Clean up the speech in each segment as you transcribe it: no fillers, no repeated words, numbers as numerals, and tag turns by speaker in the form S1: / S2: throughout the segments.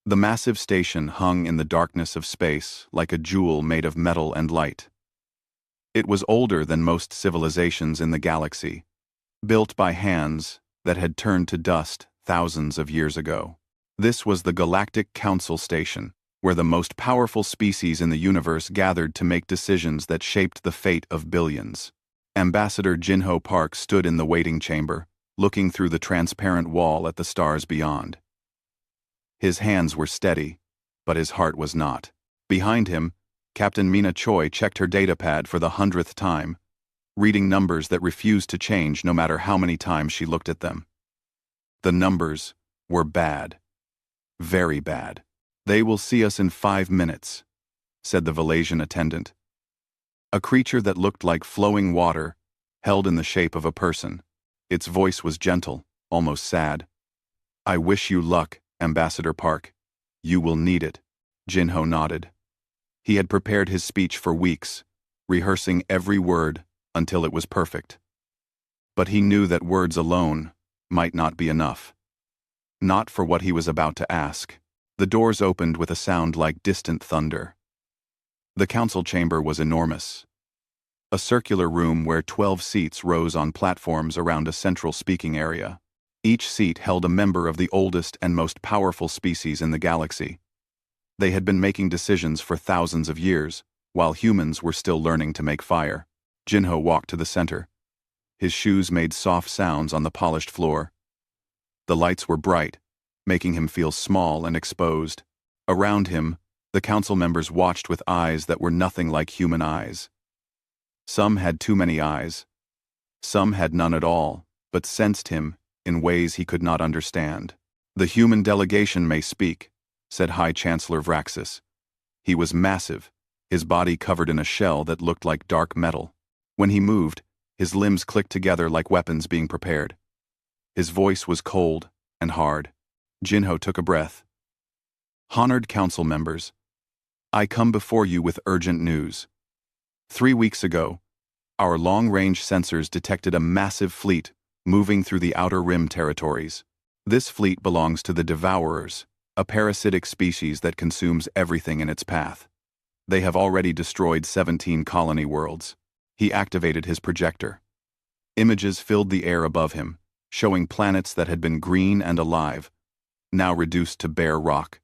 S1: The massive station hung in the darkness of space like a jewel made of metal and light. It was older than most civilizations in the galaxy, built by hands that had turned to dust thousands of years ago. This was the Galactic Council Station, where the most powerful species in the universe gathered to make decisions that shaped the fate of billions. Ambassador Jinho Park stood in the waiting chamber, looking through the transparent wall at the stars beyond. His hands were steady, but his heart was not. Behind him, Captain Mina Choi checked her datapad for the 100th time, reading numbers that refused to change no matter how many times she looked at them. The numbers were bad. Very bad. "They will see us in 5 minutes," said the Valasian attendant. A creature that looked like flowing water, held in the shape of a person. Its voice was gentle, almost sad. "I wish you luck, Ambassador Park. You will need it." Jinho nodded. He had prepared his speech for weeks, rehearsing every word until it was perfect. But he knew that words alone might not be enough. Not for what he was about to ask. The doors opened with a sound like distant thunder. The council chamber was enormous. A circular room where 12 seats rose on platforms around a central speaking area. Each seat held a member of the oldest and most powerful species in the galaxy. They had been making decisions for thousands of years, while humans were still learning to make fire. Jinho walked to the center. His shoes made soft sounds on the polished floor. The lights were bright, making him feel small and exposed. Around him, the council members watched with eyes that were nothing like human eyes. Some had too many eyes. Some had none at all, but sensed him in ways he could not understand. "The human delegation may speak," said High Chancellor Vraxis. He was massive, his body covered in a shell that looked like dark metal. When he moved, his limbs clicked together like weapons being prepared. His voice was cold and hard. Jinho took a breath. "Honored council members, I come before you with urgent news. 3 weeks ago, our long-range sensors detected a massive fleet moving through the Outer Rim territories. This fleet belongs to the Devourers, a parasitic species that consumes everything in its path. They have already destroyed 17 colony worlds." He activated his projector. Images filled the air above him, showing planets that had been green and alive, now reduced to bare rock.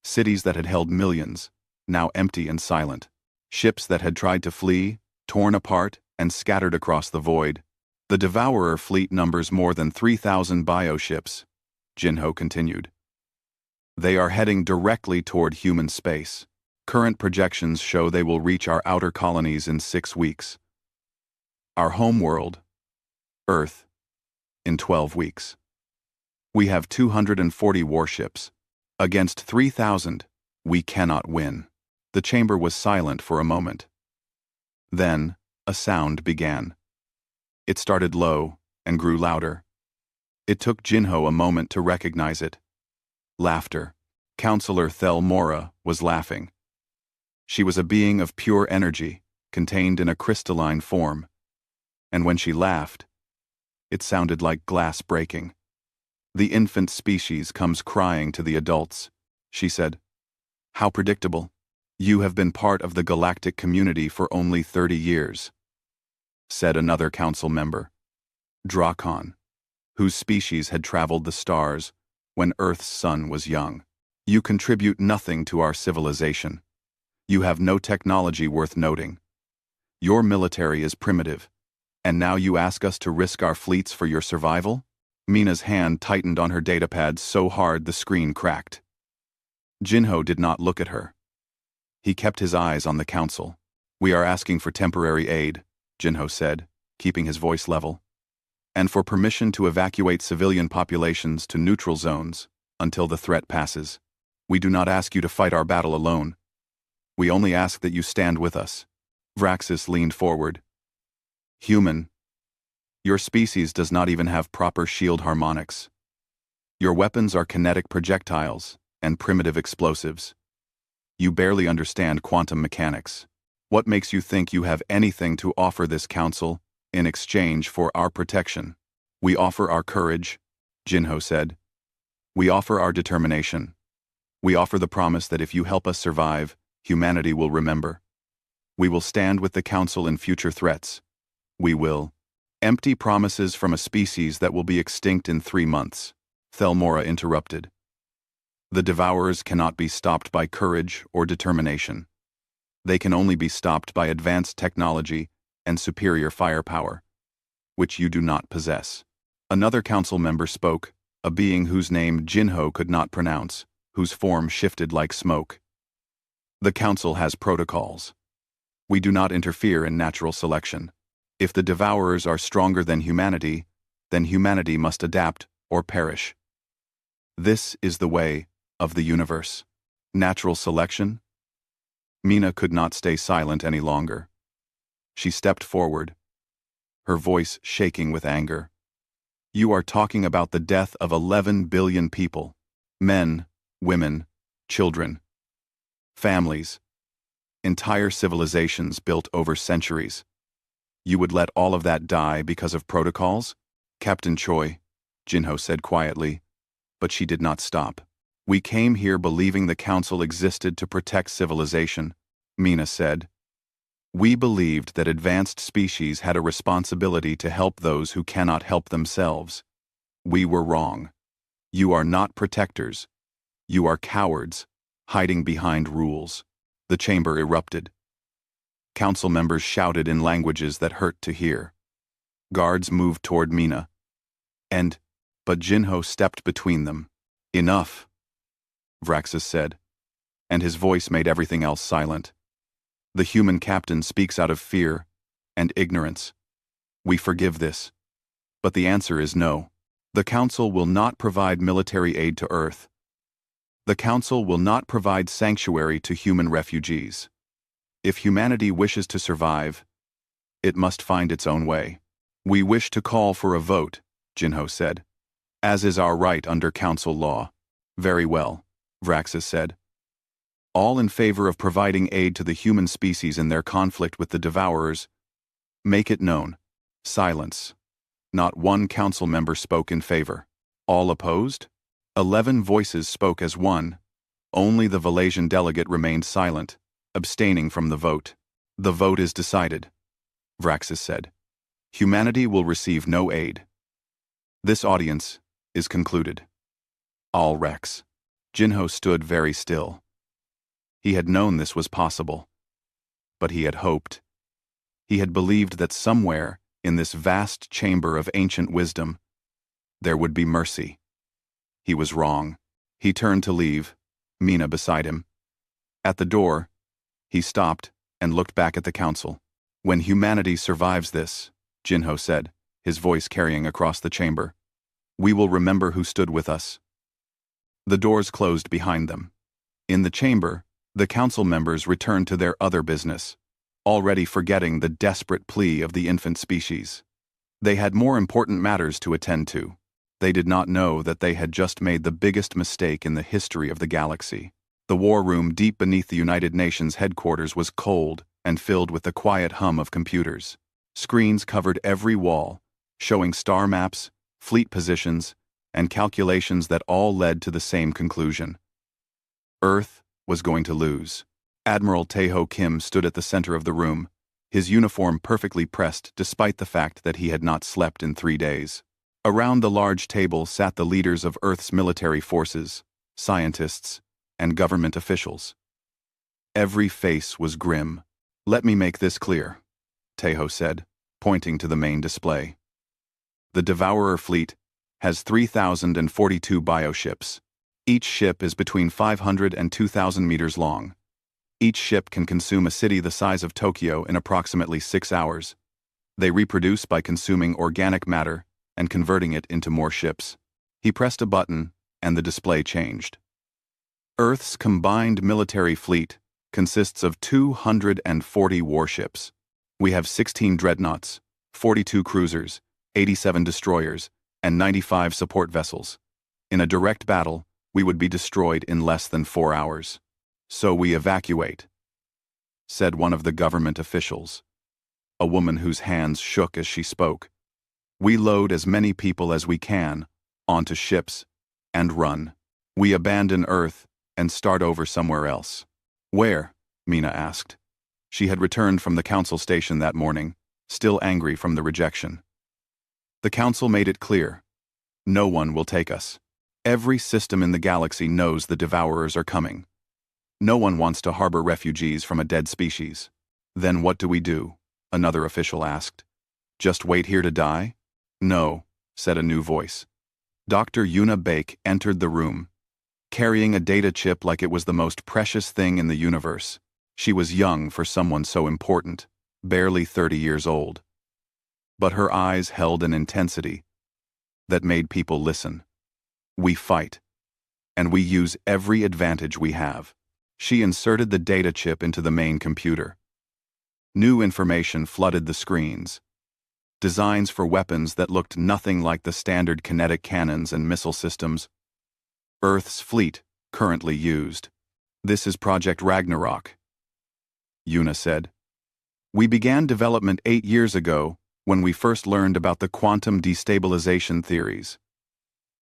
S1: Cities that had held millions, now empty and silent. Ships that had tried to flee, torn apart, and scattered across the void. "The Devourer fleet numbers more than 3,000 bioships," Jinho continued. "They are heading directly toward human space. Current projections show they will reach our outer colonies in 6 weeks. Our homeworld, Earth, in 12 weeks. We have 240 warships. Against 3,000, we cannot win." The chamber was silent for a moment. Then, a sound began. It started low and grew louder. It took Jinho a moment to recognize it. Laughter. Counselor Thel Mora was laughing. She was a being of pure energy, contained in a crystalline form. And when she laughed, it sounded like glass breaking. "The infant species comes crying to the adults," she said. "How predictable. You have been part of the galactic community for only 30 years, said another council member, Drakon, whose species had traveled the stars when Earth's sun was young. "You contribute nothing to our civilization. You have no technology worth noting. Your military is primitive, and now you ask us to risk our fleets for your survival?" Mina's hand tightened on her datapad so hard the screen cracked. Jinho did not look at her. He kept his eyes on the council. "We are asking for temporary aid," Jinho said, keeping his voice level, "and for permission to evacuate civilian populations to neutral zones until the threat passes. We do not ask you to fight our battle alone. We only ask that you stand with us." Vraxis leaned forward. "Human, your species does not even have proper shield harmonics. Your weapons are kinetic projectiles and primitive explosives. You barely understand quantum mechanics. What makes you think you have anything to offer this council in exchange for our protection?" "We offer our courage," Jinho said. "We offer our determination. We offer the promise that if you help us survive, humanity will remember. We will stand with the Council in future threats. We will. Empty promises from a species that will be extinct in 3 months, Thelmora interrupted. The Devourers cannot be stopped by courage or determination. They can only be stopped by advanced technology and superior firepower, which you do not possess. Another council member spoke, a being whose name Jinho could not pronounce, whose form shifted like smoke. The council has protocols. We do not interfere in natural selection. If the Devourers are stronger than humanity, then humanity must adapt or perish. This is the way of the universe. Natural selection? Mina could not stay silent any longer. She stepped forward, her voice shaking with anger. You are talking about the death of 11 billion people. Men, women, children, families, entire civilizations built over centuries. You would let all of that die because of protocols? Captain Choi, Jinho said quietly, but she did not stop. We came here believing the Council existed to protect civilization, Mina said. We believed that advanced species had a responsibility to help those who cannot help themselves. We were wrong. You are not protectors. You are cowards, hiding behind rules. The chamber erupted. Council members shouted in languages that hurt to hear. Guards moved toward Mina. But Jinho stepped between them. Enough, Vraxis said, and his voice made everything else silent. The human captain speaks out of fear and ignorance. We forgive this. But the answer is no. The Council will not provide military aid to Earth. The Council will not provide sanctuary to human refugees. If humanity wishes to survive, it must find its own way. We wish to call for a vote, Jinho said, as is our right under Council law. Very well, Vraxis said. All in favor of providing aid to the human species in their conflict with the Devourers, make it known. Silence. Not one council member spoke in favor. All opposed? 11 voices spoke as one. Only the Valasian delegate remained silent, abstaining from the vote. The vote is decided, Vraxis said. Humanity will receive no aid. This audience is concluded. All Rex. Jinho stood very still. He had known this was possible. But he had hoped. He had believed that somewhere, in this vast chamber of ancient wisdom, there would be mercy. He was wrong. He turned to leave, Mina beside him. At the door, he stopped and looked back at the council. When humanity survives this, Jinho said, his voice carrying across the chamber, we will remember who stood with us. The doors closed behind them. In the chamber, the council members returned to their other business, already forgetting the desperate plea of the infant species. They had more important matters to attend to. They did not know that they had just made the biggest mistake in the history of the galaxy. The war room deep beneath the United Nations headquarters was cold and filled with the quiet hum of computers. Screens covered every wall, showing star maps, fleet positions, and calculations that all led to the same conclusion. Earth was going to lose. Admiral Taeho Kim stood at the center of the room, his uniform perfectly pressed despite the fact that he had not slept in 3 days. Around the large table sat the leaders of Earth's military forces, scientists, and government officials. Every face was grim. Let me make this clear, Taeho said, pointing to the main display. The Devourer fleet has 3,042 bioships. Each ship is between 500 and 2,000 meters long. Each ship can consume a city the size of Tokyo in approximately 6 hours. They reproduce by consuming organic matter and converting it into more ships. He pressed a button, and the display changed. Earth's combined military fleet consists of 240 warships. We have 16 dreadnoughts, 42 cruisers, 87 destroyers, and 95 support vessels. In a direct battle, we would be destroyed in less than 4 hours. So we evacuate, said one of the government officials, a woman whose hands shook as she spoke. We load as many people as we can onto ships and run. We abandon Earth and start over somewhere else. Where? Mina asked. She had returned from the council station that morning, still angry from the rejection. The council made it clear. No one will take us. Every system in the galaxy knows the Devourers are coming. No one wants to harbor refugees from a dead species. Then what do? Another official asked. Just wait here to die? No, said a new voice. Dr. Yuna Bake entered the room, carrying a data chip like it was the most precious thing in the universe. She was young for someone so important, barely 30 years old. But her eyes held an intensity that made people listen. We fight, and we use every advantage we have. She inserted the data chip into the main computer. New information flooded the screens. Designs for weapons that looked nothing like the standard kinetic cannons and missile systems Earth's fleet currently used. This is Project Ragnarok, Yuna said. We began development 8 years ago when we first learned about the quantum destabilization theories.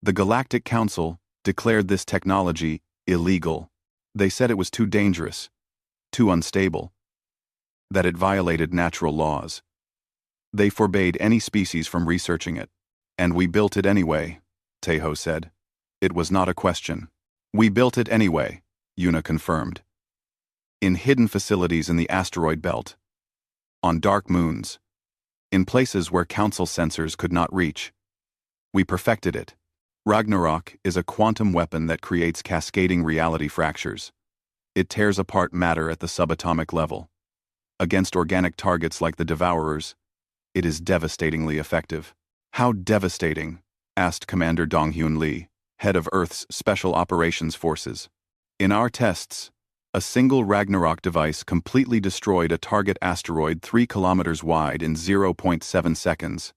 S1: The Galactic Council declared this technology illegal. They said it was too dangerous, too unstable, that it violated natural laws. They forbade any species from researching it. And we built it anyway, Tejo said. It was not a question. We built it anyway, Yuna confirmed. In hidden facilities in the asteroid belt, on dark moons, in places where Council sensors could not reach. We perfected it. Ragnarok is a quantum weapon that creates cascading reality fractures. It tears apart matter at the subatomic level. Against organic targets like the Devourers, it is devastatingly effective. How devastating? Asked Commander Donghyun Lee, head of Earth's Special Operations Forces. In our tests, a single Ragnarok device completely destroyed a target asteroid 3 kilometers wide in 0.7 seconds,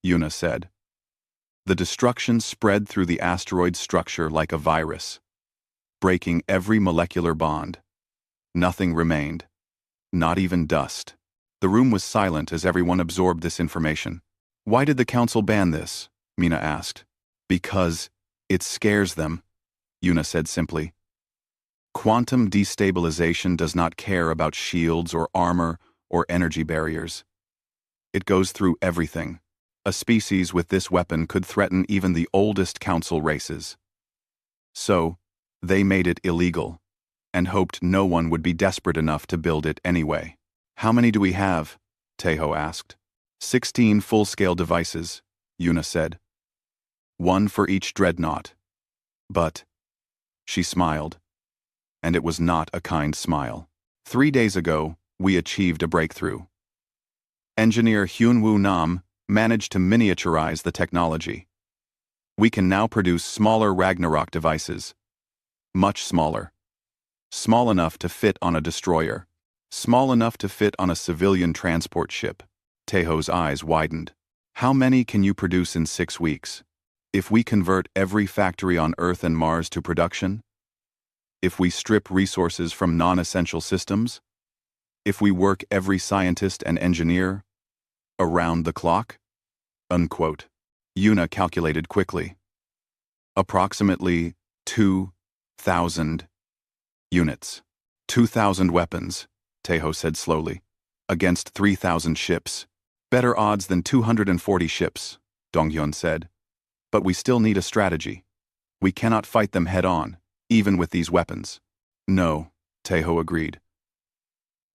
S1: Yuna said. The destruction spread through the asteroid's structure like a virus, breaking every molecular bond. Nothing remained, not even dust. The room was silent as everyone absorbed this information. Why did the Council ban this? Mina asked. Because it scares them, Yuna said simply. Quantum destabilization does not care about shields or armor or energy barriers. It goes through everything. A species with this weapon could threaten even the oldest Council races. So, they made it illegal, and hoped no one would be desperate enough to build it anyway. How many do we have? Tejo asked. 16 full-scale devices, Yuna said. 1 for each dreadnought. But, she smiled, and it was not a kind smile. 3 days ago, we achieved a breakthrough. Engineer Hyunwoo Nam managed to miniaturize the technology. We can now produce smaller Ragnarok devices. Much smaller. Small enough to fit on a destroyer. Small enough to fit on a civilian transport ship. Tejo's eyes widened. How many can you produce in 6 weeks? If we convert every factory on Earth and Mars to production? If we strip resources from non-essential systems? If we work every scientist and engineer around the clock? Unquote. Yuna calculated quickly. Approximately 2,000 units. 2,000 weapons, Tejo said slowly, against 3,000 ships. Better odds than 240 ships, Donghyun said. But we still need a strategy. We cannot fight them head-on, even with these weapons. No, Tejo agreed.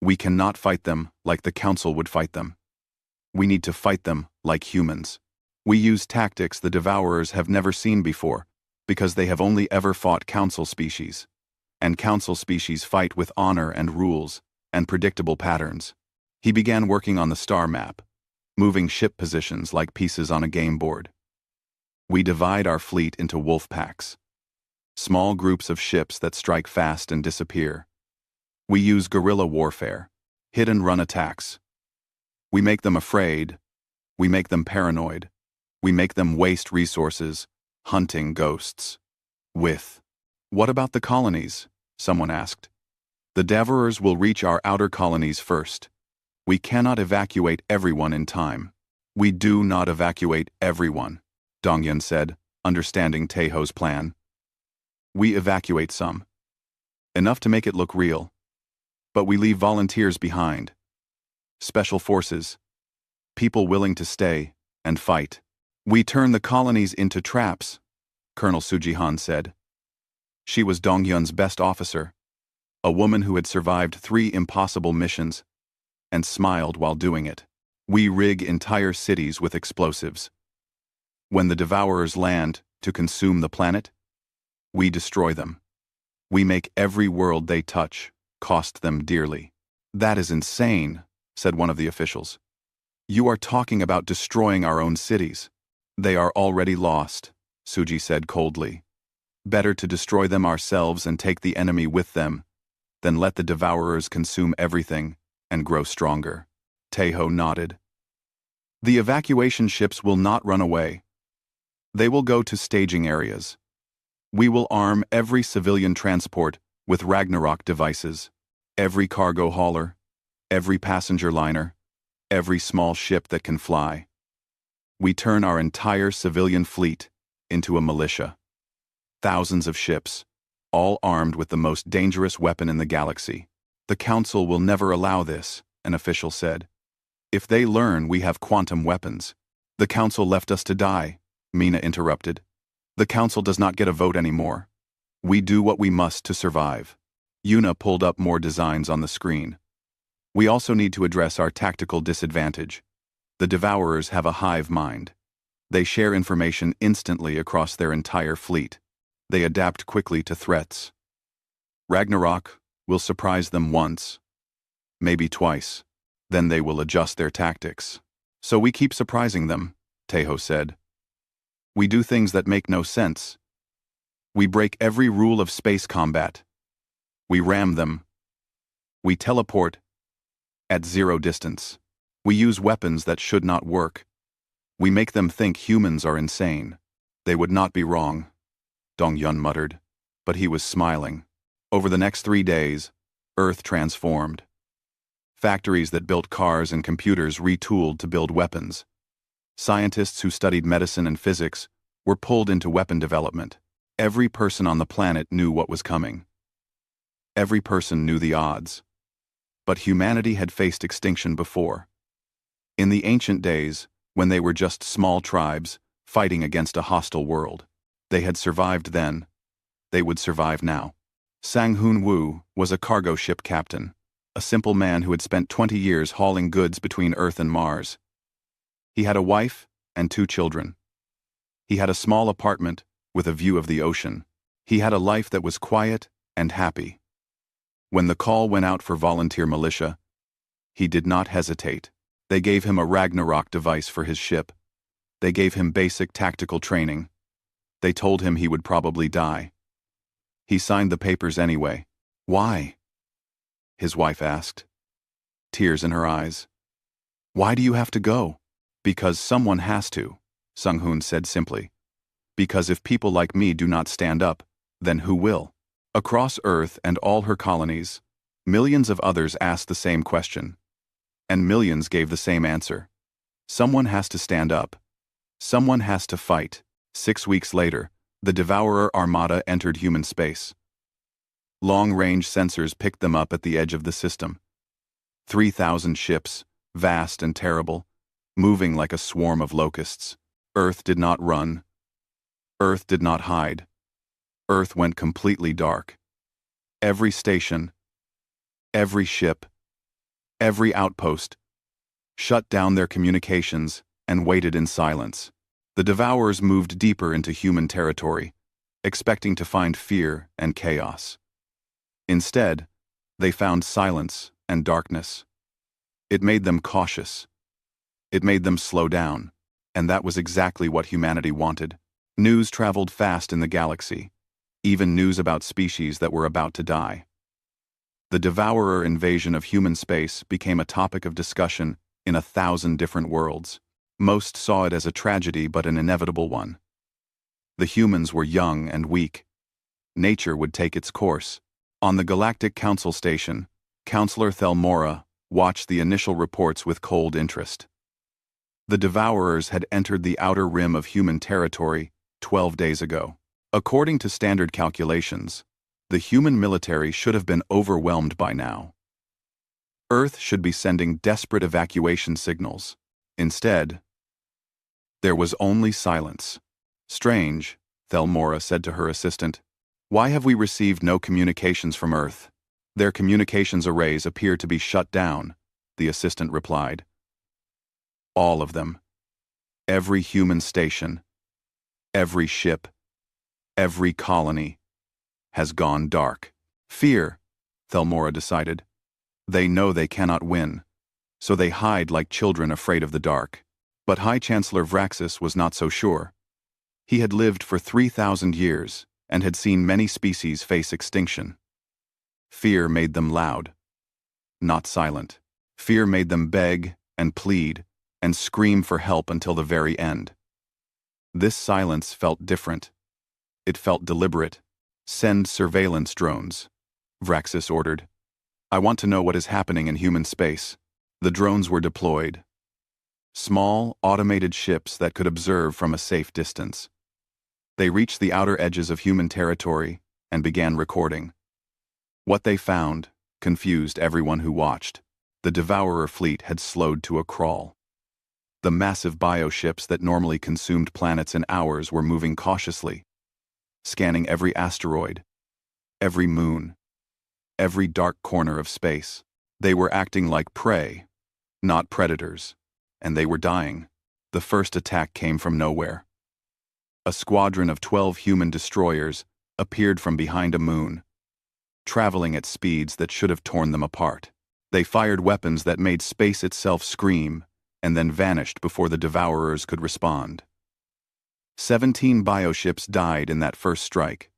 S1: We cannot fight them like the Council would fight them. We need to fight them like humans. We use tactics the Devourers have never seen before, because they have only ever fought Council species. And Council species fight with honor and rules, and predictable patterns. He began working on the star map, moving ship positions like pieces on a game board. We divide our fleet into wolf packs. Small groups of ships that strike fast and disappear. We use guerrilla warfare, hit-and-run attacks. We make them afraid. We make them paranoid. We make them waste resources, hunting ghosts. What about the colonies? Someone asked. The Devourers will reach our outer colonies first. We cannot evacuate everyone in time. We do not evacuate everyone, Donghyun said, understanding Tejo's plan. We evacuate some. enough to make it look real. But we leave volunteers behind. Special forces. People willing to stay and fight. We turn the colonies into traps, Colonel Sujihan said. She was Dongyun's best officer, a woman who had survived 3 impossible missions, and smiled while doing it. We rig entire cities with explosives. When the Devourers land to consume the planet, we destroy them. We make every world they touch cost them dearly. That is insane, said one of the officials. You are talking about destroying our own cities. They are already lost, Suji said coldly. Better to destroy them ourselves and take the enemy with them than let the Devourers consume everything and grow stronger. Taeho nodded. The evacuation ships will not run away. They will go to staging areas. We will arm every civilian transport with Ragnarok devices, every cargo hauler, every passenger liner, every small ship that can fly. We turn our entire civilian fleet into a militia. Thousands of ships, all armed with the most dangerous weapon in the galaxy. The Council will never allow this, an official said. If they learn we have quantum weapons. The Council left us to die, Mina interrupted. The Council does not get a vote anymore. We do what we must to survive. Yuna pulled up more designs on the screen. We also need to address our tactical disadvantage. The Devourers have a hive mind. They share information instantly across their entire fleet. They adapt quickly to threats. Ragnarok will surprise them once, maybe twice. Then they will adjust their tactics. So we keep surprising them, Taeho said. We do things that make no sense. We break every rule of space combat. We ram them. We teleport at 0 distance. We use weapons that should not work. We make them think humans are insane. They would not be wrong, Dongyun muttered, but he was smiling. Over the next 3 days, Earth transformed. Factories that built cars and computers retooled to build weapons. Scientists who studied medicine and physics were pulled into weapon development. Every person on the planet knew what was coming. Every person knew the odds. But humanity had faced extinction before. In the ancient days, when they were just small tribes fighting against a hostile world, they had survived then. They would survive now. Sang-Hoon Woo was a cargo ship captain, a simple man who had spent 20 years hauling goods between Earth and Mars. He had a wife and 2 children. He had a small apartment with a view of the ocean. He had a life that was quiet and happy. When the call went out for volunteer militia, he did not hesitate. They gave him a Ragnarok device for his ship. They gave him basic tactical training. They told him he would probably die. He signed the papers anyway. Why? His wife asked, tears in her eyes. Why do you have to go? Because someone has to, Sang-Hoon said simply. Because if people like me do not stand up, then who will? Across Earth and all her colonies, millions of others asked the same question. And millions gave the same answer. Someone has to stand up. Someone has to fight. 6 weeks later, the Devourer Armada entered human space. Long-range sensors picked them up at the edge of the system. 3,000 ships, vast and terrible, moving like a swarm of locusts. Earth did not run. Earth did not hide. Earth went completely dark. Every station, every ship, every outpost shut down their communications and waited in silence. The Devourers moved deeper into human territory, expecting to find fear and chaos. Instead, they found silence and darkness. It made them cautious. It made them slow down, and that was exactly what humanity wanted. News traveled fast in the galaxy, even news about species that were about to die. The Devourer invasion of human space became a topic of discussion in 1,000 different worlds. Most saw it as a tragedy but an inevitable one. The humans were young and weak. Nature would take its course. On the Galactic Council Station, Counselor Thelmora watched the initial reports with cold interest. The Devourers had entered the outer rim of human territory 12 days ago. According to standard calculations, The human military should have been overwhelmed by now. Earth should be sending desperate evacuation signals. Instead, there was only silence. Strange, Thelmora said to her assistant. Why have we received no communications from Earth? Their communications arrays appear to be shut down, the assistant replied. All of them. Every human station, every ship, every colony, has gone dark. Fear, Thelmora decided. They know they cannot win, so they hide like children afraid of the dark. But High Chancellor Vraxis was not so sure. He had lived for 3,000 years and had seen many species face extinction. Fear made them loud, not silent. Fear made them beg and plead and scream for help until the very end. This silence felt different. It felt deliberate. Send surveillance drones, Vraxis ordered. I want to know what is happening in human space. The drones were deployed. Small, automated ships that could observe from a safe distance. They reached the outer edges of human territory and began recording. What they found confused everyone who watched. The Devourer fleet had slowed to a crawl. The massive bioships that normally consumed planets in hours were moving cautiously, scanning every asteroid, every moon, every dark corner of space. They were acting like prey, not predators, and they were dying. The first attack came from nowhere. A squadron of 12 human destroyers appeared from behind a moon, traveling at speeds that should have torn them apart. They fired weapons that made space itself scream and then vanished before the Devourers could respond. 17 bioships died in that first strike,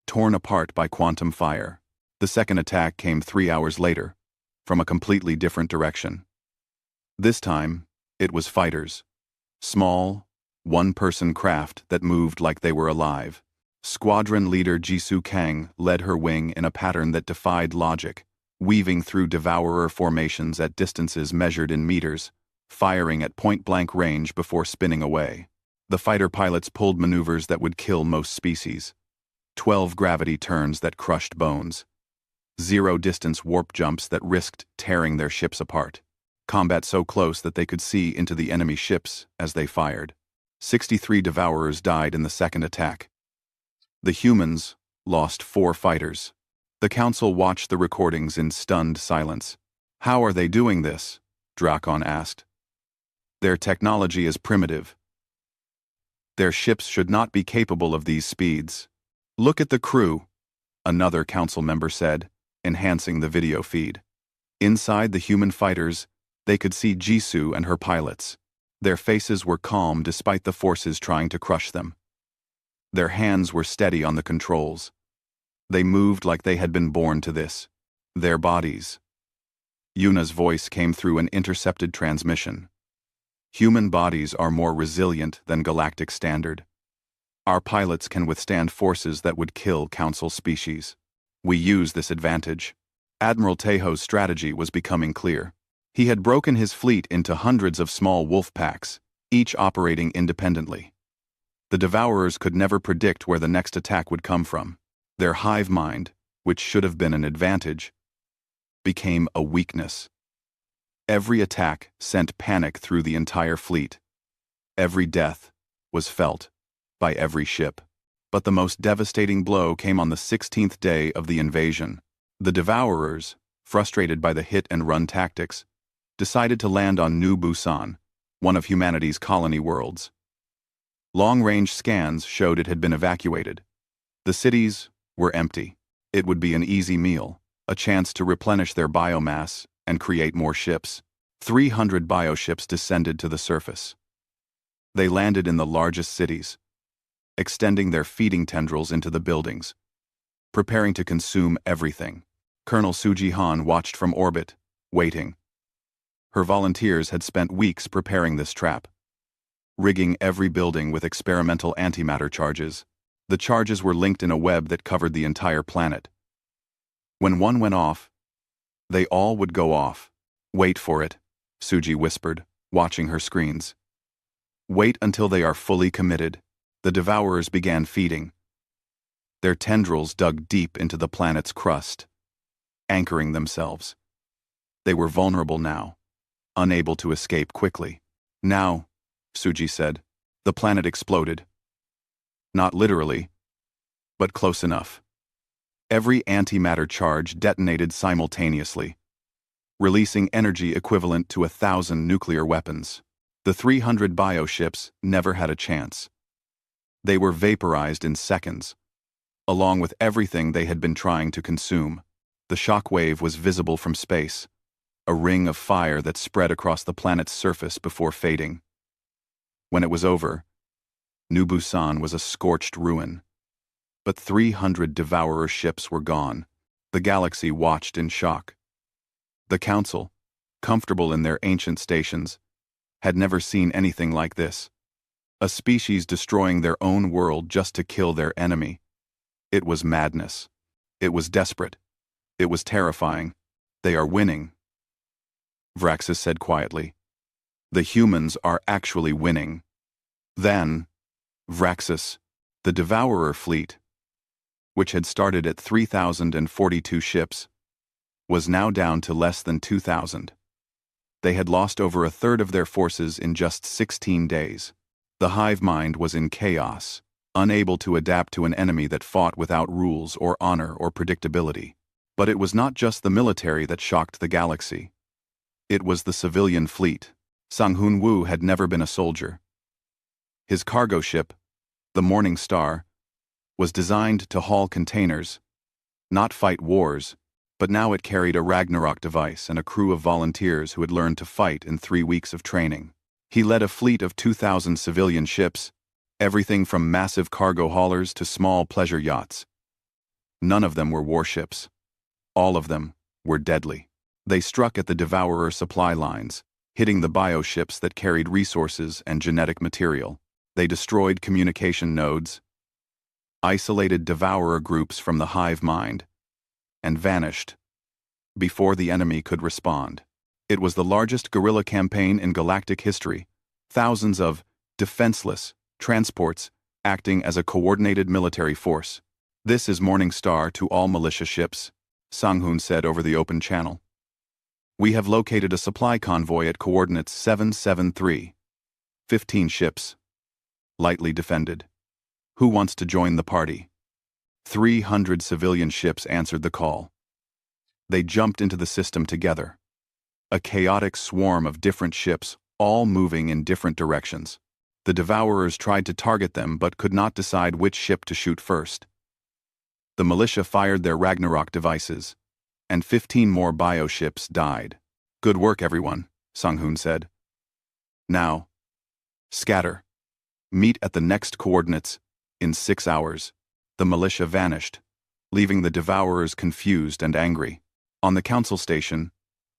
S1: torn apart by quantum fire. The second attack came 3 hours later, from a completely different direction. This time, it was fighters. Small, one-person craft that moved like they were alive. Squadron leader Jisoo Kang led her wing in a pattern that defied logic, weaving through Devourer formations at distances measured in meters, firing at point-blank range before spinning away. The fighter pilots pulled maneuvers that would kill most species. 12 gravity turns that crushed bones. 0-distance warp jumps that risked tearing their ships apart. Combat so close that they could see into the enemy ships as they fired. 63 Devourers died in the second attack. The humans lost 4 fighters. The council watched the recordings in stunned silence. How are they doing this? Drakon asked. Their technology is primitive. Their ships should not be capable of these speeds. Look at the crew, another council member said, enhancing the video feed. Inside the human fighters, they could see Jisoo and her pilots. Their faces were calm despite the forces trying to crush them. Their hands were steady on the controls. They moved like they had been born to this. Their bodies. Yuna's voice came through an intercepted transmission. Human bodies are more resilient than galactic standard. Our pilots can withstand forces that would kill council species. We use this advantage. Admiral Tejo's strategy was becoming clear. He had broken his fleet into hundreds of small wolf packs, each operating independently. The Devourers could never predict where the next attack would come from. Their hive mind, which should have been an advantage, became a weakness. Every attack sent panic through the entire fleet. Every death was felt by every ship. But the most devastating blow came on the 16th day of the invasion. The Devourers, frustrated by the hit-and-run tactics, decided to land on New Busan, one of humanity's colony worlds. Long-range scans showed it had been evacuated. The cities were empty. It would be an easy meal, a chance to replenish their biomass and create more ships. 300 bioships descended to the surface. They landed in the largest cities, extending their feeding tendrils into the buildings, preparing to consume everything. Colonel Suji Han watched from orbit, waiting. Her volunteers had spent weeks preparing this trap, rigging every building with experimental antimatter charges. The charges were linked in a web that covered the entire planet. When one went off, they all would go off. Wait for it, Suji whispered, watching her screens. Wait until they are fully committed. The Devourers began feeding. Their tendrils dug deep into the planet's crust, anchoring themselves. They were vulnerable now, unable to escape quickly. Now, Suji said, the planet exploded. Not literally, but close enough. Every antimatter charge detonated simultaneously, releasing energy equivalent to 1,000 nuclear weapons. The 300 bioships never had a chance. They were vaporized in seconds, along with everything they had been trying to consume. The shock wave was visible from space, a ring of fire that spread across the planet's surface before fading. When it was over, New Busan was a scorched ruin. But 300 Devourer ships were gone. The galaxy watched in shock. The Council, comfortable in their ancient stations, had never seen anything like this. A species destroying their own world just to kill their enemy. It was madness. It was desperate. It was terrifying. They are winning, Vraxis said quietly. The humans are actually winning. Then, Vraxis, the Devourer fleet, which had started at 3,042 ships, was now down to less than 2,000. They had lost over a third of their forces in just 16 days. The hive mind was in chaos, unable to adapt to an enemy that fought without rules or honor or predictability. But it was not just the military that shocked the galaxy. It was the civilian fleet. Sang Hun-woo had never been a soldier. His cargo ship, the Morning Star, was designed to haul containers, not fight wars, but now it carried a Ragnarok device and a crew of volunteers who had learned to fight in 3 weeks of training. He led a fleet of 2,000 civilian ships, everything from massive cargo haulers to small pleasure yachts. None of them were warships. All of them were deadly. They struck at the Devourer supply lines, hitting the bioships that carried resources and genetic material. They destroyed communication nodes, isolated Devourer groups from the hive mind, and vanished before the enemy could respond. It was the largest guerrilla campaign in Galactic history, thousands of defenseless transports acting as a coordinated military force. This is Morning Star to all militia ships, Sang-hun said over the open channel. We have located a supply convoy at coordinates 773. 15 ships, lightly defended. Who wants to join the party? 300 civilian ships answered the call. They jumped into the system together. A chaotic swarm of different ships, all moving in different directions. The Devourers tried to target them but could not decide which ship to shoot first. The militia fired their Ragnarok devices, and 15 more bioships died. Good work, everyone, Sang-hun said. Now, scatter. Meet at the next coordinates in 6 hours. The militia vanished, leaving the Devourers confused and angry. On the council station,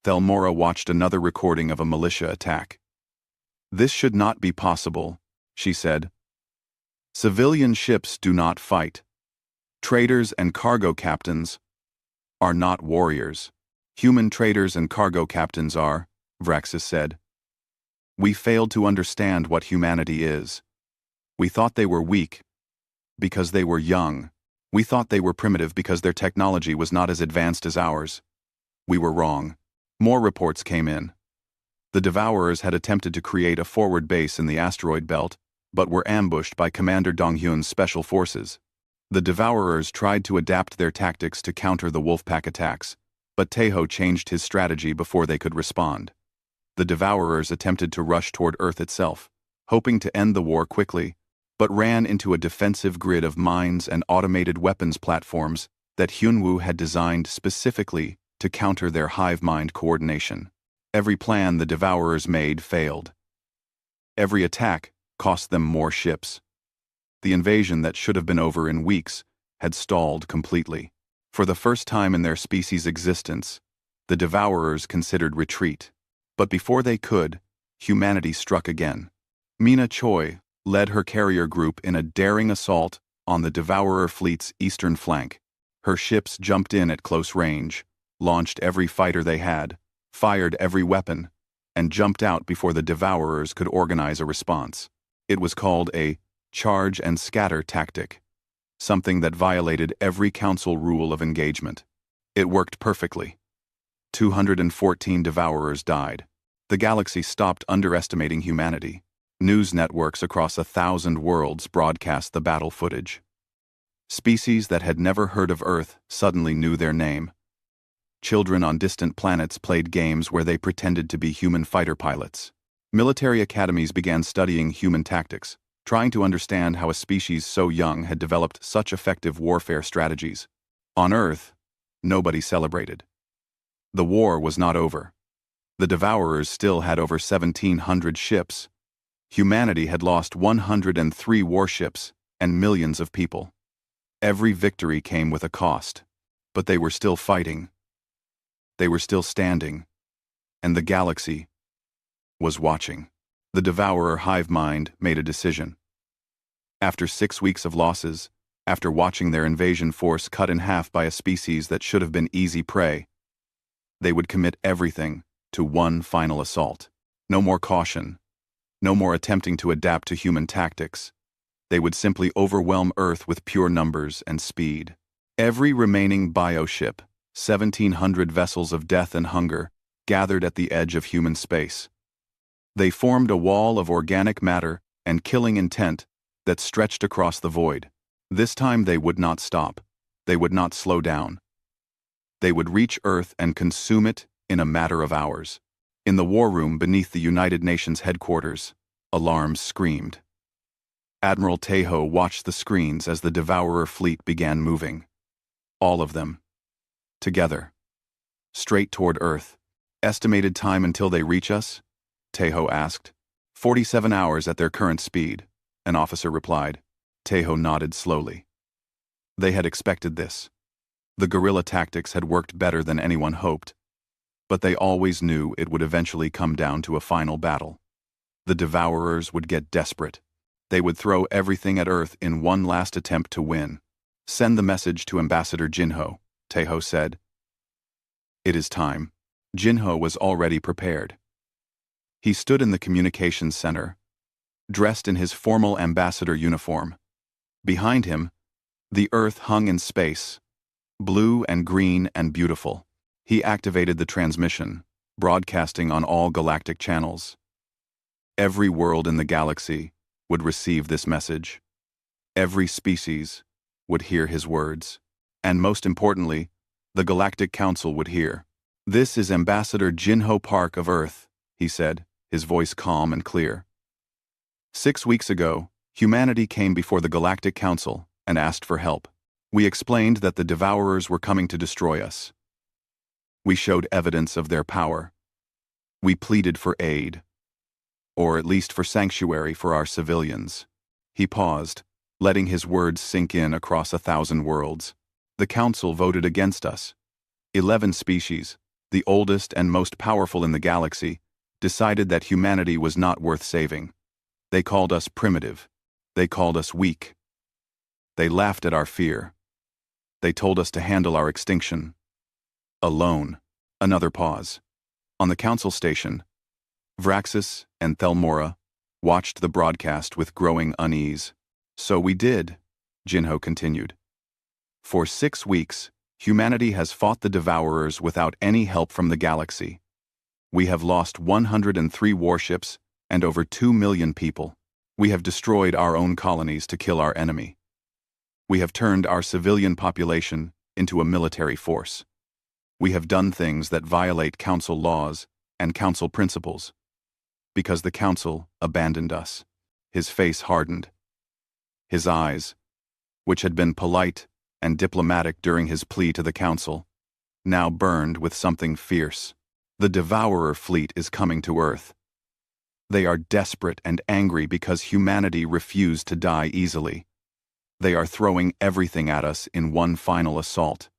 S1: Thelmora watched another recording of a militia attack. This should not be possible, she said. Civilian ships do not fight. Traders and cargo captains are not warriors. Human traders and cargo captains are, Vraxis said. We failed to understand what humanity is. We thought they were weak because they were young. We thought they were primitive because their technology was not as advanced as ours. We were wrong. More reports came in. The Devourers had attempted to create a forward base in the asteroid belt, but were ambushed by Commander Donghyun's special forces. The Devourers tried to adapt their tactics to counter the Wolfpack attacks, but Taeho changed his strategy before they could respond. The Devourers attempted to rush toward Earth itself, hoping to end the war quickly, but ran into a defensive grid of mines and automated weapons platforms that Hyunwoo had designed specifically to counter their hive mind coordination. Every plan the Devourers made failed. Every attack cost them more ships. The invasion that should have been over in weeks had stalled completely. For the first time in their species' existence, the Devourers considered retreat. But before they could, humanity struck again. Mina Choi led her carrier group in a daring assault on the Devourer fleet's eastern flank. Her ships jumped in at close range, launched every fighter they had, fired every weapon, and jumped out before the Devourers could organize a response. It was called a charge and scatter tactic. something that violated every council rule of engagement. It worked perfectly. 214 devourers died. The galaxy stopped underestimating humanity. News networks across 1,000 worlds broadcast the battle footage. Species that had never heard of Earth suddenly knew their name. Children on distant planets played games where they pretended to be human fighter pilots. Military academies began studying human tactics, trying to understand how a species so young had developed such effective warfare strategies. On Earth, nobody celebrated. The war was not over. The Devourers still had over 1,700 ships. Humanity had lost 103 warships and millions of people. Every victory came with a cost, but they were still fighting. They were still standing, and the galaxy was watching. The Devourer hive mind made a decision. After 6 weeks of losses, after watching their invasion force cut in half by a species that should have been easy prey, they would commit everything to one final assault. No more caution, no more attempting to adapt to human tactics. They would simply overwhelm Earth with pure numbers and speed. Every remaining bioship, 1,700 vessels of death and hunger, gathered at the edge of human space. They formed a wall of organic matter and killing intent that stretched across the void. This time they would not stop. They would not slow down. They would reach Earth and consume it in a matter of hours. In the war room beneath the United Nations headquarters, alarms screamed. Admiral Tejo watched the screens as the Devourer fleet began moving. All of them. Together. Straight toward Earth. Estimated time until they reach us? Tejo asked. 47 hours at their current speed, an officer replied. Tejo nodded slowly. They had expected this. The guerrilla tactics had worked better than anyone hoped, but they always knew it would eventually come down to a final battle. The Devourers would get desperate. They would throw everything at Earth in one last attempt to win. Send the message to Ambassador Jinho, Tejo said. It is time. Jinho was already prepared. He stood in the communications center, dressed in his formal ambassador uniform. Behind him, the Earth hung in space, blue and green and beautiful. He activated the transmission, broadcasting on all galactic channels. Every world in the galaxy would receive this message. Every species would hear his words. And most importantly, the Galactic Council would hear. This is Ambassador Jinho Park of Earth, he said, his voice calm and clear. 6 weeks ago, humanity came before the Galactic Council and asked for help. We explained that the Devourers were coming to destroy us. We showed evidence of their power. We pleaded for aid, or at least for sanctuary for our civilians. He paused, letting his words sink in across 1,000 worlds. The Council voted against us. 11 species, the oldest and most powerful in the galaxy, decided that humanity was not worth saving. They called us primitive. They called us weak. They laughed at our fear. They told us to handle our extinction alone. Another pause. On the council station, Vraxis and Thelmora watched the broadcast with growing unease. So we did, Jinho continued. For 6 weeks, humanity has fought the Devourers without any help from the galaxy. We have lost 103 warships and over 2 million people. We have destroyed our own colonies to kill our enemy. We have turned our civilian population into a military force. We have done things that violate Council laws and Council principles. Because the Council abandoned us. His face hardened. His eyes, which had been polite and diplomatic during his plea to the Council, now burned with something fierce. The Devourer fleet is coming to Earth. They are desperate and angry because humanity refused to die easily. They are throwing everything at us in one final assault.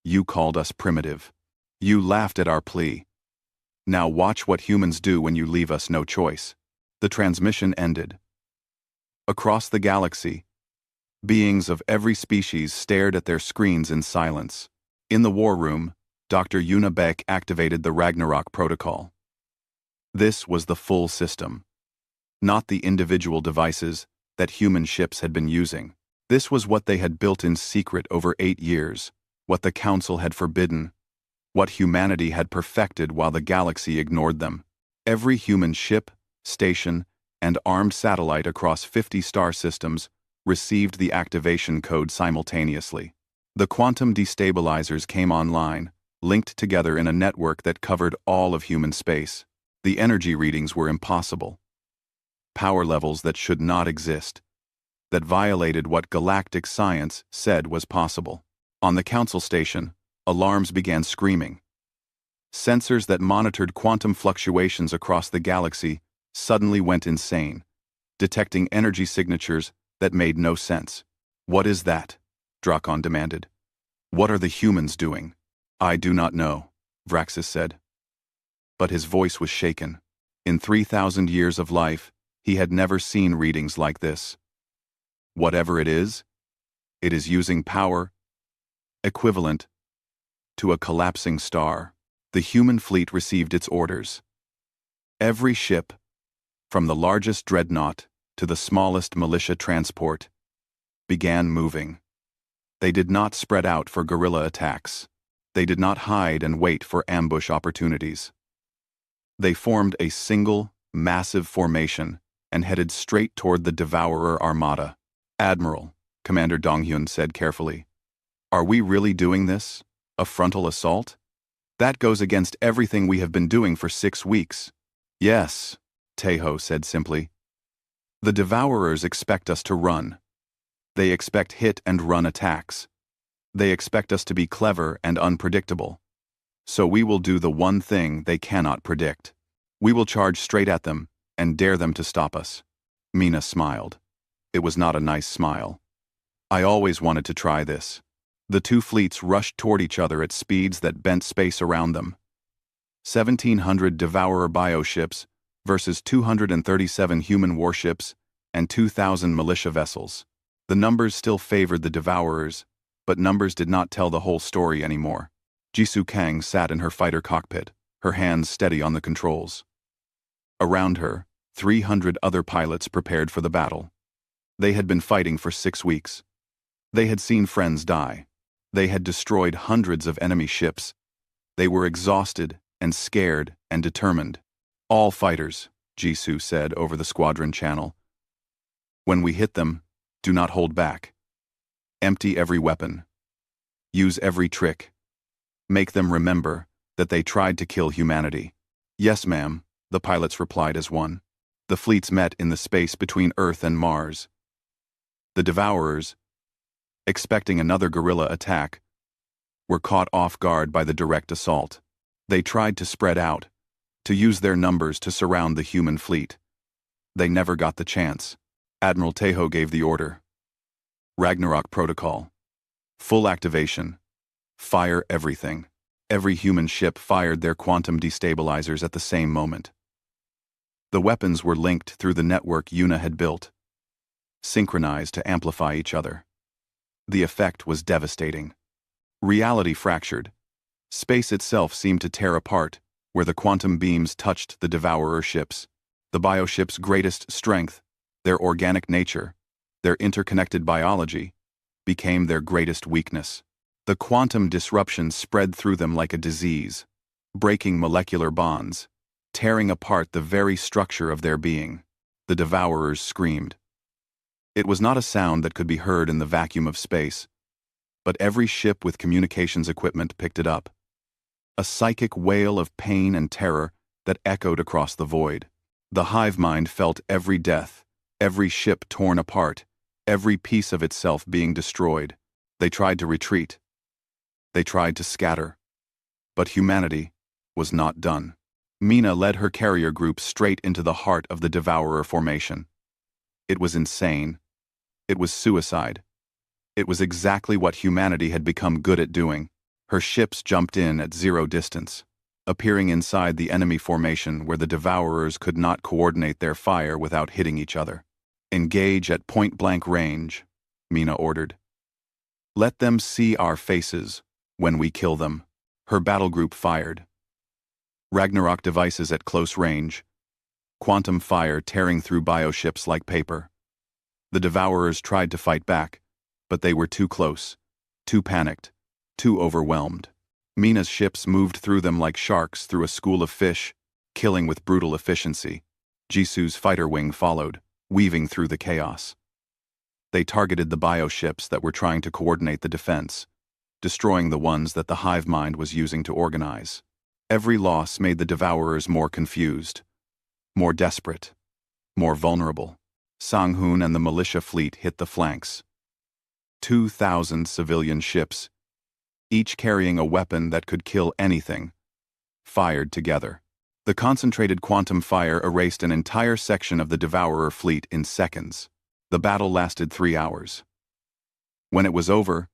S1: You called us primitive. You laughed at our plea. Now watch what humans do when you leave us no choice. The transmission ended. Across the galaxy, beings of every species stared at their screens in silence. In the war room, Dr. Yuna Beck activated the Ragnarok protocol. This was the full system, not the individual devices that human ships had been using. This was what they had built in secret over 8 years, what the Council had forbidden, what humanity had perfected while the galaxy ignored them. Every human ship, station, and armed satellite across 50 star systems received the activation code simultaneously. The quantum destabilizers came online, linked together in a network that covered all of human space. The energy readings were impossible. Power levels that should not exist, that violated what galactic science said was possible. On the Council station, alarms began screaming. Sensors that monitored quantum fluctuations across the galaxy suddenly went insane, detecting energy signatures that made no sense. "What is that?" Drakon demanded. "What are the humans doing?" "I do not know," Vraxis said. But his voice was shaken. In 3,000 years of life, he had never seen readings like this. "Whatever it is using power equivalent to a collapsing star." The human fleet received its orders. Every ship, from the largest dreadnought to the smallest militia transport, began moving. They did not spread out for guerrilla attacks. They did not hide and wait for ambush opportunities. They formed a single, massive formation and headed straight toward the Devourer Armada. "Admiral," Commander Donghyun said carefully, "are we really doing this? A frontal assault? That goes against everything we have been doing for 6 weeks." "Yes," Taeho said simply. "The Devourers expect us to run. They expect hit-and-run attacks. They expect us to be clever and unpredictable. So we will do the one thing they cannot predict. We will charge straight at them and dare them to stop us." Mina smiled. It was not a nice smile. "I always wanted to try this." The two fleets rushed toward each other at speeds that bent space around them. 1,700 Devourer bioships versus 237 human warships and 2,000 militia vessels. The numbers still favored the Devourers, but numbers did not tell the whole story anymore. Jisoo Kang sat in her fighter cockpit, her hands steady on the controls. Around her, 300 other pilots prepared for the battle. They had been fighting for 6 weeks. They had seen friends die. They had destroyed hundreds of enemy ships. They were exhausted and scared and determined. "All fighters," Jisoo said over the squadron channel. "When we hit them, do not hold back. Empty every weapon. Use every trick. Make them remember that they tried to kill humanity." "Yes, ma'am," the pilots replied as one. The fleets met in the space between Earth and Mars. The Devourers, expecting another guerrilla attack, were caught off guard by the direct assault. They tried to spread out, to use their numbers to surround the human fleet. They never got the chance. Admiral Taeho gave the order. Ragnarok Protocol. Full activation. Fire everything. Every human ship fired their quantum destabilizers at the same moment. The weapons were linked through the network Yuna had built, synchronized to amplify each other. The effect was devastating. Reality fractured. Space itself seemed to tear apart where the quantum beams touched the Devourer ships. The bioship's greatest strength, their organic nature, their interconnected biology, became their greatest weakness. The quantum disruption spread through them like a disease, breaking molecular bonds, tearing apart the very structure of their being. The Devourers screamed. It was not a sound that could be heard in the vacuum of space, but every ship with communications equipment picked it up. A psychic wail of pain and terror that echoed across the void. The hive mind felt every death, every ship torn apart, every piece of itself being destroyed. They tried to retreat. They tried to scatter. But humanity was not done. Mina led her carrier group straight into the heart of the Devourer formation. It was insane. It was suicide. It was exactly what humanity had become good at doing. Her ships jumped in at 0 distance, appearing inside the enemy formation where the Devourers could not coordinate their fire without hitting each other. "Engage at point-blank range," Mina ordered. "Let them see our faces when we kill them." Her battle group fired. Ragnarok devices at close range, quantum fire tearing through bioships like paper. The Devourers tried to fight back, But they were too close, too panicked, too overwhelmed. Mina's ships moved through them like sharks through a school of fish, killing with brutal efficiency. Jisu's fighter wing followed, weaving through the chaos. They targeted the bioships that were trying to coordinate the defense, destroying the ones that the hive mind was using to organize. Every loss made the Devourers more confused, more desperate, more vulnerable. Sang-hoon and the militia fleet hit the flanks. 2,000 civilian ships, each carrying a weapon that could kill anything, fired together. The concentrated quantum fire erased an entire section of the Devourer fleet in seconds. The battle lasted 3 hours. When it was over,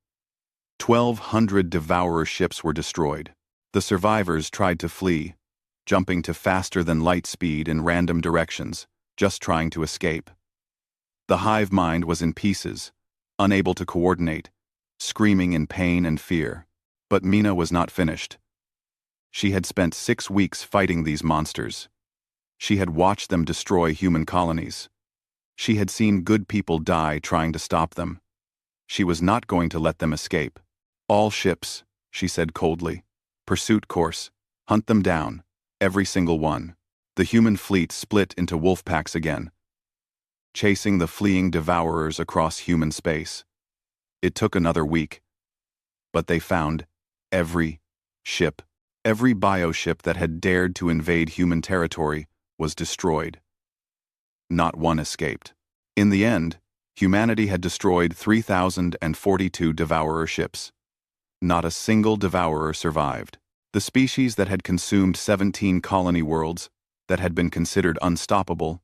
S1: 1,200 Devourer ships were destroyed. The survivors tried to flee, jumping to faster-than-light speed in random directions, just trying to escape. The hive mind was in pieces, unable to coordinate, screaming in pain and fear. But Mina was not finished. She had spent 6 weeks fighting these monsters. She had watched them destroy human colonies. She had seen good people die trying to stop them. She was not going to let them escape. All ships, she said coldly. Pursuit course. Hunt them down. Every single one. The human fleet split into wolf packs again, chasing the fleeing Devourers across human space. It took another week. But they found every ship, every bioship that had dared to invade human territory was destroyed. Not one escaped. In the end, humanity had destroyed 3,042 Devourer ships. Not a single Devourer survived. The species that had consumed 17 colony worlds, that had been considered unstoppable,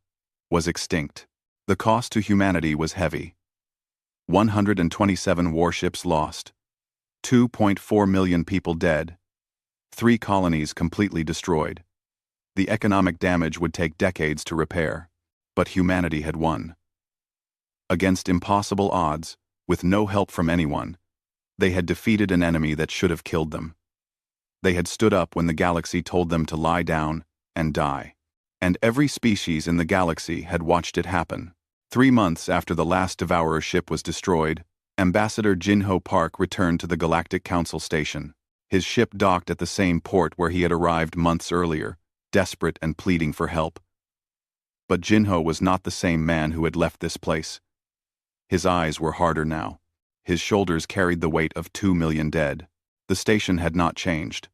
S1: was extinct. The cost to humanity was heavy. 127 warships lost, 2.4 million people dead, 3 colonies completely destroyed. The economic damage would take decades to repair, but humanity had won. Against impossible odds, with no help from anyone, they had defeated an enemy that should have killed them. They had stood up when the galaxy told them to lie down and die. And every species in the galaxy had watched it happen. 3 months after the last Devourer ship was destroyed, Ambassador Jinho Park returned to the Galactic Council station. His ship docked at the same port where he had arrived months earlier, desperate and pleading for help. But Jinho was not the same man who had left this place. His eyes were harder now. His shoulders carried the weight of 2 million dead. The station had not changed.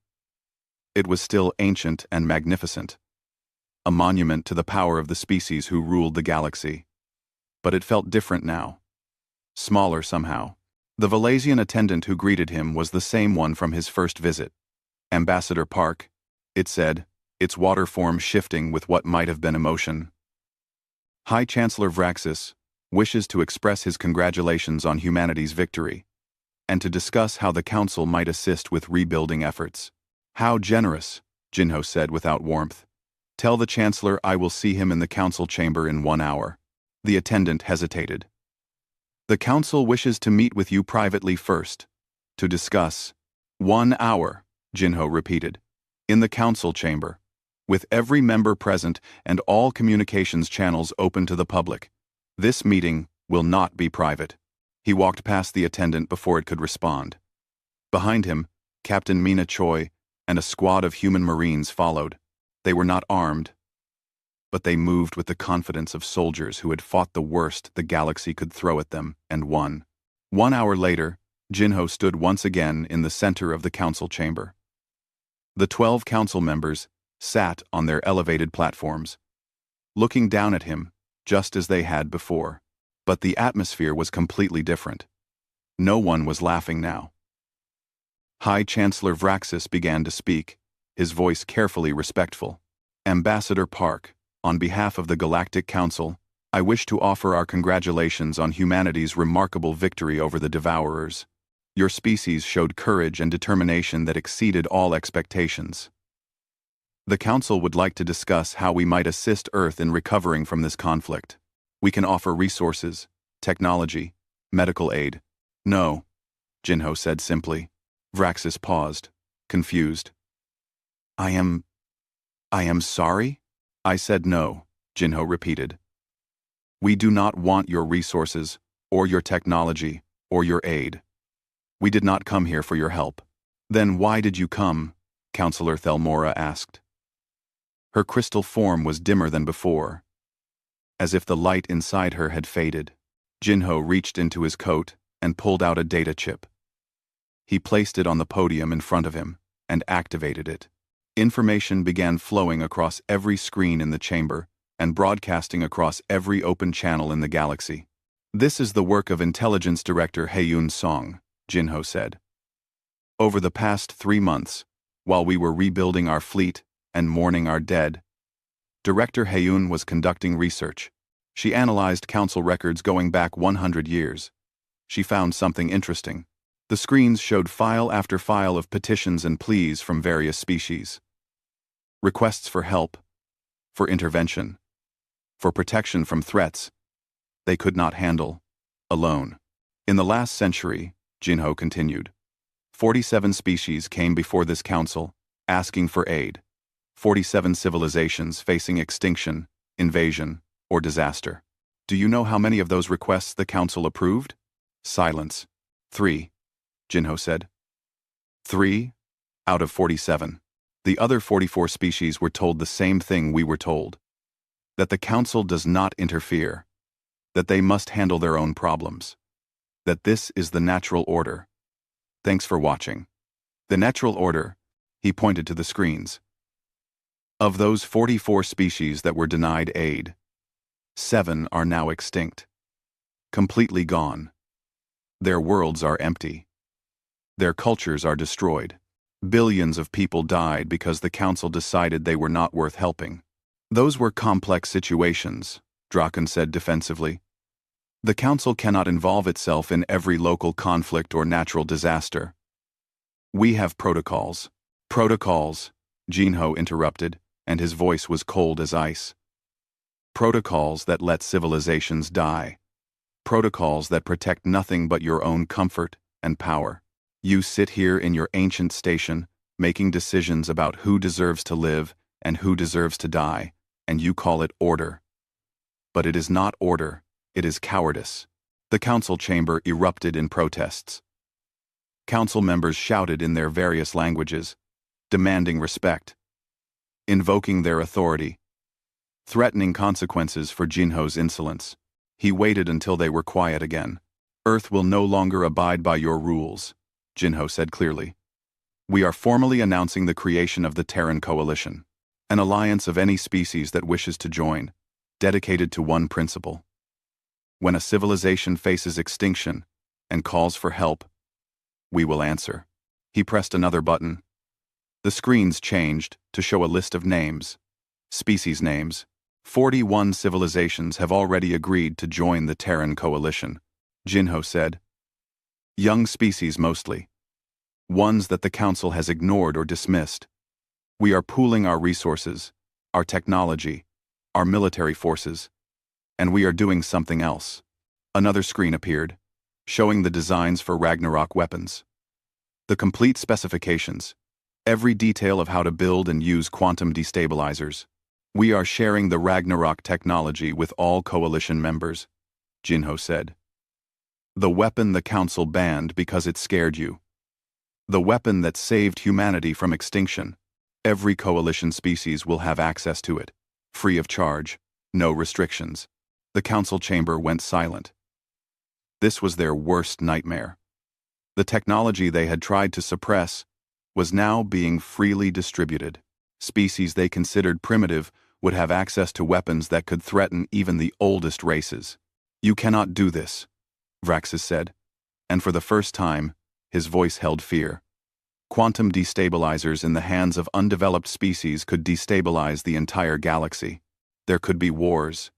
S1: It was still ancient and magnificent, a monument to the power of the species who ruled the galaxy. But it felt different now. Smaller somehow. The Valasian attendant who greeted him was the same one from his first visit. Ambassador Park, it said, its water form shifting with what might have been emotion. High Chancellor Vraxis wishes to express his congratulations on humanity's victory, and to discuss how the Council might assist with rebuilding efforts. How generous, Jinho said without warmth. Tell the Chancellor I will see him in the Council chamber in 1 hour. The attendant hesitated. The Council wishes to meet with you privately first, to discuss. 1 hour, Jinho repeated. In the Council chamber, with every member present and all communications channels open to the public. This meeting will not be private. He walked past the attendant before it could respond. Behind him, Captain Mina Choi and a squad of human marines followed. They were not armed, but they moved with the confidence of soldiers who had fought the worst the galaxy could throw at them and won. 1 hour later, Jinho stood once again in the center of the council chamber. The 12 council members sat on their elevated platforms, looking down at him just as they had before. But the atmosphere was completely different. No one was laughing now. High Chancellor Vraxis began to speak, his voice carefully respectful. Ambassador Park, on behalf of the Galactic Council, I wish to offer our congratulations on humanity's remarkable victory over the Devourers. Your species showed courage and determination that exceeded all expectations. The Council would like to discuss how we might assist Earth in recovering from this conflict. We can offer resources, technology, medical aid. No, Jinho said simply. Vraxis paused, confused. I am sorry? I said no, Jinho repeated. We do not want your resources or your technology or your aid. We did not come here for your help. Then why did you come? Counselor Thelmora asked. Her crystal form was dimmer than before, as if the light inside her had faded. Jinho reached into his coat and pulled out a data chip. He placed it on the podium in front of him and activated it. Information began flowing across every screen in the chamber and broadcasting across every open channel in the galaxy. This is the work of Intelligence Director Heiyun Song, Jinho said. Over the past 3 months, while we were rebuilding our fleet and mourning our dead, Director Heiyun was conducting research. She analyzed council records going back 100 years. She found something interesting. The screens showed file after file of petitions and pleas from various species. Requests for help, for intervention, for protection from threats they could not handle alone. In the last century, Jinho continued, 47 species came before this council, asking for aid. 47 civilizations facing extinction, invasion, or disaster. Do you know how many of those requests the council approved? Silence. 3, Jinho said. 3 out of 47. The other 44 species were told the same thing we were told. That the council does not interfere. That they must handle their own problems. That this is the natural order. Thanks for watching. The natural order, he pointed to the screens. Of those 44 species that were denied aid, 7 are now extinct. Completely gone. Their worlds are empty. Their cultures are destroyed. Billions of people died because the council decided they were not worth helping. Those were complex situations, Draken said defensively. The council cannot involve itself in every local conflict or natural disaster. We have protocols. Protocols, Jinho interrupted, and his voice was cold as ice. Protocols that let civilizations die. Protocols that protect nothing but your own comfort and power. You sit here in your ancient station, making decisions about who deserves to live and who deserves to die, and you call it order. But it is not order, it is cowardice. The council chamber erupted in protests. Council members shouted in their various languages, demanding respect, invoking their authority, threatening consequences for Jinho's insolence. He waited until they were quiet again. Earth will no longer abide by your rules, Jinho said clearly. We are formally announcing the creation of the Terran Coalition, an alliance of any species that wishes to join, dedicated to one principle. When a civilization faces extinction and calls for help, we will answer. He pressed another button. The screens changed to show a list of names, species names. 41 civilizations have already agreed to join the Terran Coalition, Jinho said. Young species mostly. Ones that the Council has ignored or dismissed. We are pooling our resources, our technology, our military forces, and we are doing something else. Another screen appeared, showing the designs for Ragnarok weapons. The complete specifications, every detail of how to build and use quantum destabilizers. We are sharing the Ragnarok technology with all coalition members, Jinho said. The weapon the Council banned because it scared you. The weapon that saved humanity from extinction. Every coalition species will have access to it, free of charge, no restrictions. The council chamber went silent. This was their worst nightmare. The technology they had tried to suppress was now being freely distributed. Species they considered primitive would have access to weapons that could threaten even the oldest races. You cannot do this, Vraxis said, and for the first time, his voice held fear. Quantum destabilizers in the hands of undeveloped species could destabilize the entire galaxy. There could be wars,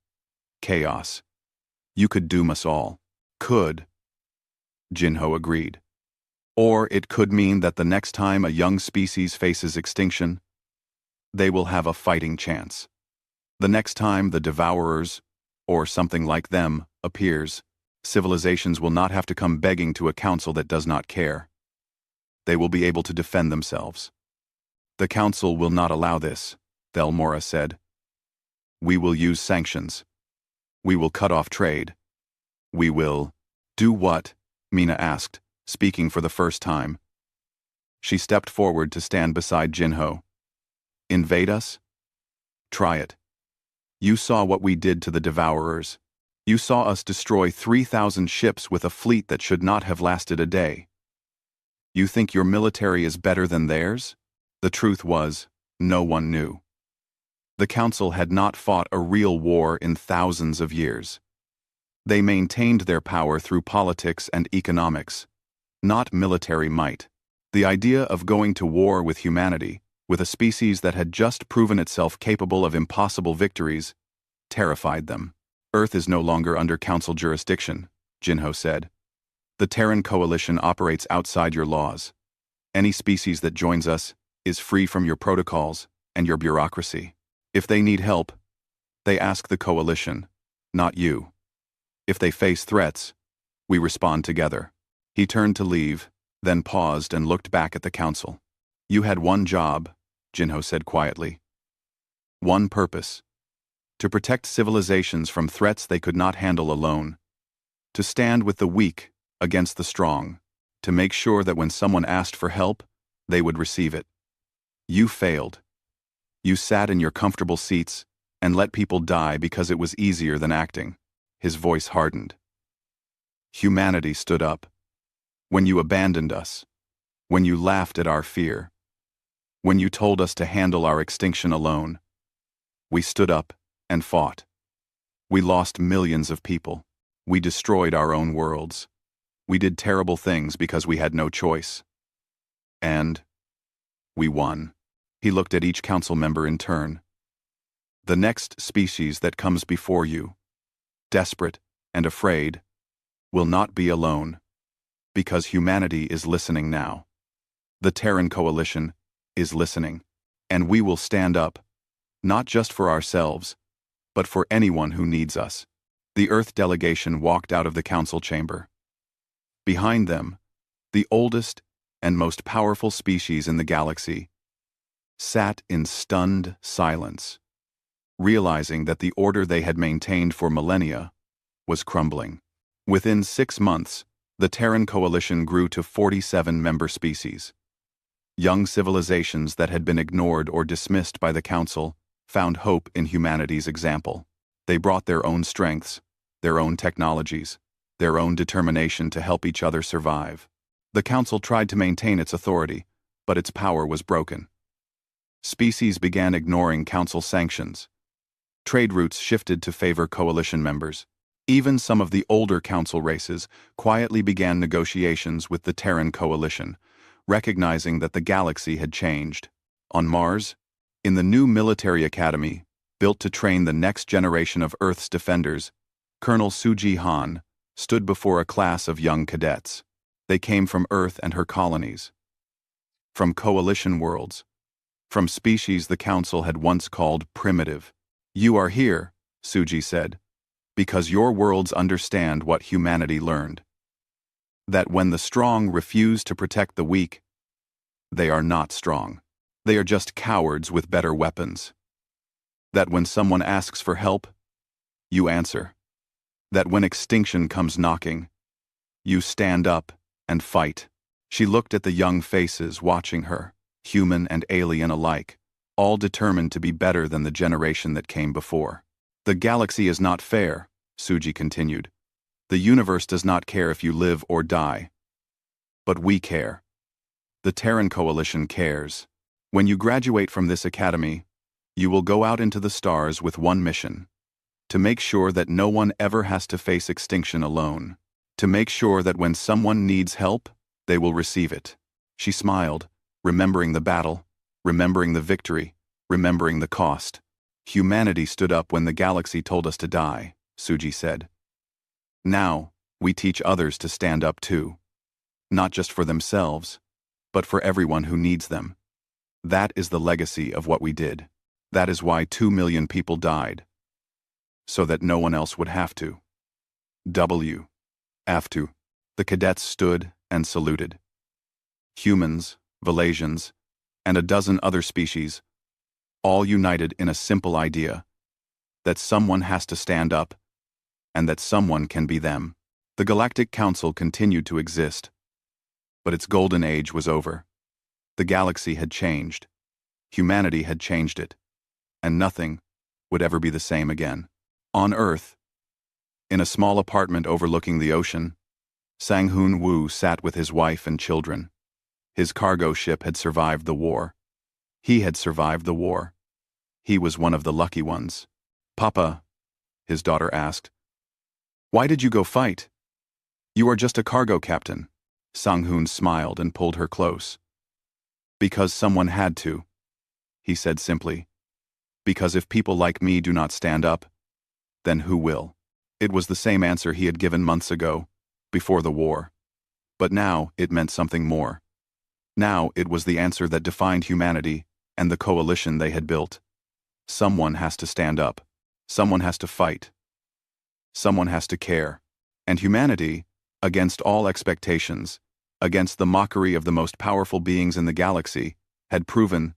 S1: chaos. You could doom us all. Could. Jinho agreed. Or it could mean that the next time a young species faces extinction, they will have a fighting chance. The next time the Devourers, or something like them, appears, civilizations will not have to come begging to a council that does not care. They will be able to defend themselves. The council will not allow this, Thelmora said. We will use sanctions. We will cut off trade. We will do what? Mina asked, speaking for the first time. She stepped forward to stand beside Jinho. Invade us? Try it. You saw what we did to the Devourers. You saw us destroy 3,000 ships with a fleet that should not have lasted a day. You think your military is better than theirs? The truth was, no one knew. The Council had not fought a real war in thousands of years. They maintained their power through politics and economics, not military might. The idea of going to war with humanity, with a species that had just proven itself capable of impossible victories, terrified them. Earth is no longer under Council jurisdiction, Jinho said. The Terran Coalition operates outside your laws. Any species that joins us is free from your protocols and your bureaucracy. If they need help, they ask the Coalition, not you. If they face threats, we respond together. He turned to leave, then paused and looked back at the Council. You had one job, Jinho said quietly. One purpose. To protect civilizations from threats they could not handle alone. To stand with the weak against the strong. To make sure that when someone asked for help, they would receive it. You failed. You sat in your comfortable seats and let people die because it was easier than acting. His voice hardened. Humanity stood up. When you abandoned us. When you laughed at our fear. When you told us to handle our extinction alone. We stood up and fought. We lost millions of people. We destroyed our own worlds. We did terrible things because we had no choice. And we won. He looked at each council member in turn. The next species that comes before you, desperate and afraid, will not be alone, because humanity is listening now. The Terran Coalition is listening, and we will stand up, not just for ourselves, but for anyone who needs us. The Earth delegation walked out of the council chamber. Behind them, the oldest and most powerful species in the galaxy sat in stunned silence, realizing that the order they had maintained for millennia was crumbling. Within 6 months, the Terran Coalition grew to 47 member species. Young civilizations that had been ignored or dismissed by the Council found hope in humanity's example. They brought their own strengths, their own technologies, their own determination to help each other survive. The Council tried to maintain its authority, but its power was broken. Species began ignoring Council sanctions. Trade routes shifted to favor Coalition members. Even some of the older Council races quietly began negotiations with the Terran Coalition, recognizing that the galaxy had changed. On Mars, in the new military academy, built to train the next generation of Earth's defenders, Colonel Suji Han stood before a class of young cadets. They came from Earth and her colonies, from Coalition worlds, from species the Council had once called primitive. You are here, Suji said, because your worlds understand what humanity learned. That when the strong refuse to protect the weak, they are not strong. They are just cowards with better weapons. That when someone asks for help, you answer. That when extinction comes knocking, you stand up and fight. She looked at the young faces watching her, human and alien alike, all determined to be better than the generation that came before. The galaxy is not fair, Suji continued. The universe does not care if you live or die. But we care. The Terran Coalition cares. When you graduate from this academy, you will go out into the stars with one mission: to make sure that no one ever has to face extinction alone. To make sure that when someone needs help, they will receive it. She smiled, remembering the battle, remembering the victory, remembering the cost. Humanity stood up when the galaxy told us to die, Suji said. Now, we teach others to stand up too. Not just for themselves, but for everyone who needs them. That is the legacy of what we did. That is why 2 million people died. So that no one else would have to. Have to. The cadets stood and saluted. Humans, Valasians, and a dozen other species, all united in a simple idea: that someone has to stand up, and that someone can be them. The Galactic Council continued to exist, but its golden age was over. The galaxy had changed. Humanity had changed it, and nothing would ever be the same again. On Earth, in a small apartment overlooking the ocean, Sang-Hoon Woo sat with his wife and children. His cargo ship had survived the war. He had survived the war. He was one of the lucky ones. "Papa," his daughter asked, "why did you go fight? You are just a cargo captain." Sang-Hoon smiled and pulled her close. "Because someone had to," he said simply. "Because if people like me do not stand up, then who will?" It was the same answer he had given months ago, before the war. But now it meant something more. Now it was the answer that defined humanity and the coalition they had built. Someone has to stand up. Someone has to fight. Someone has to care. And humanity, against all expectations, against the mockery of the most powerful beings in the galaxy, had proven